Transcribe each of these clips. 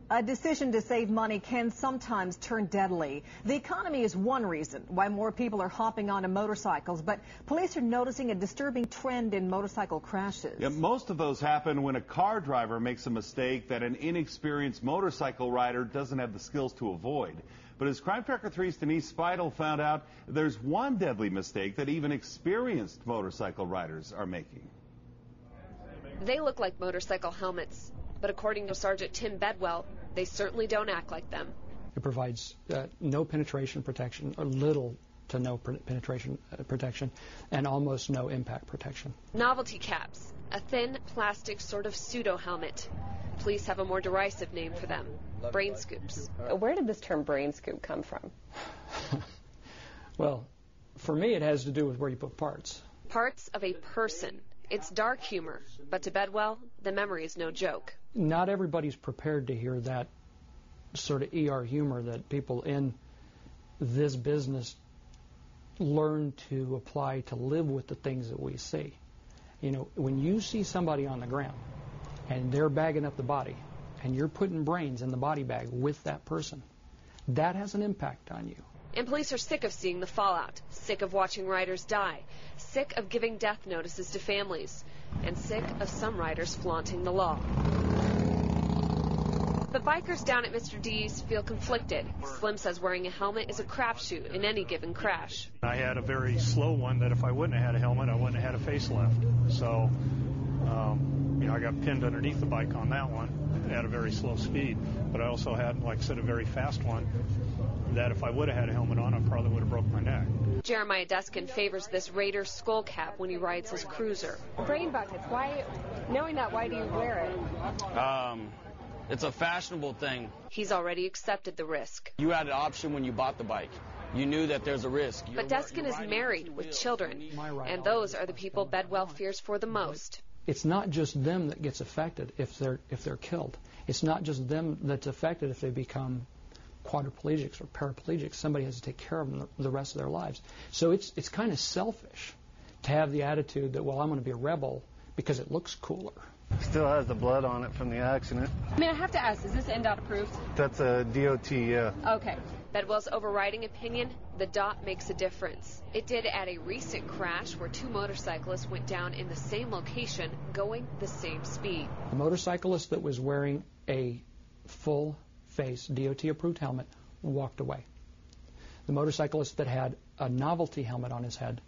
A decision to save money can sometimes turn deadly. The economy is one reason why more people are hopping onto motorcycles, but police are noticing a disturbing trend in motorcycle crashes. Yeah, most of those happen when a car driver makes a mistake that an inexperienced motorcycle rider doesn't have the skills to avoid. But as Crime Tracker 3's Denise Speidel found out, there's one deadly mistake that even experienced motorcycle riders are making. They look like motorcycle helmets, but according to Sergeant Tim Bedwell, they certainly don't act like them. It provides no penetration protection, or little to no penetration protection, and almost no impact protection. Novelty caps, a thin plastic sort of pseudo-helmet. Police have a more derisive name for them, brain scoops. Where did this term brain scoop come from? Well, for me it has to do with where you put parts. Parts of a person. It's dark humor, but to Bedwell, the memory is no joke. Not everybody's prepared to hear that sort of ER humor that people in this business learn to apply to live with the things that we see. You know, when you see somebody on the ground and they're bagging up the body and you're putting brains in the body bag with that person, that has an impact on you. And police are sick of seeing the fallout, sick of watching riders die, sick of giving death notices to families, and sick of some riders flaunting the law. But bikers down at Mr. D's feel conflicted. Slim says wearing a helmet is a crapshoot in any given crash. I had a very slow one that if I wouldn't have had a helmet, I wouldn't have had a facelift. So, I got pinned underneath the bike on that one at a very slow speed. But I also had, like I said, a very fast one that if I would have had a helmet on, I probably would have broke my neck. Jeremiah Deskin favors this Raider skull cap when he rides his cruiser. Brain buckets, why, knowing that, why do you wear it? It's a fashionable thing. He's already accepted the risk. You had an option when you bought the bike. You knew that there's a risk. But Deskin is married with children, and those are the people Bedwell fears for the most. It's not just them that gets affected if they're killed. It's not just them that's affected if they become quadriplegics or paraplegics. Somebody has to take care of them the rest of their lives. So it's kind of selfish to have the attitude that, well, I'm going to be a rebel because it looks cooler. Still has the blood on it from the accident. I mean, I have to ask, is this NDOT approved? That's a DOT, yeah. Okay. Bedwell's overriding opinion, the dot makes a difference. It did at a recent crash where two motorcyclists went down in the same location, going the same speed. The motorcyclist that was wearing a full-face DOT-approved helmet walked away. The motorcyclist that had a novelty helmet on his head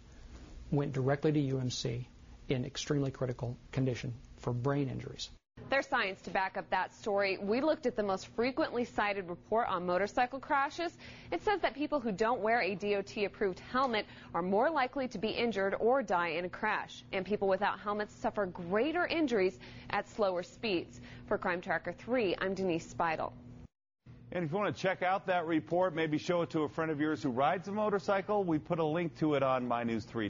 went directly to UMC in extremely critical condition for brain injuries. There's science to back up that story. We looked at the most frequently cited report on motorcycle crashes. It says that people who don't wear a DOT-approved helmet are more likely to be injured or die in a crash. And people without helmets suffer greater injuries at slower speeds. For Crime Tracker 3, I'm Denise Speidel. And if you want to check out that report, maybe show it to a friend of yours who rides a motorcycle, we put a link to it on My News 3.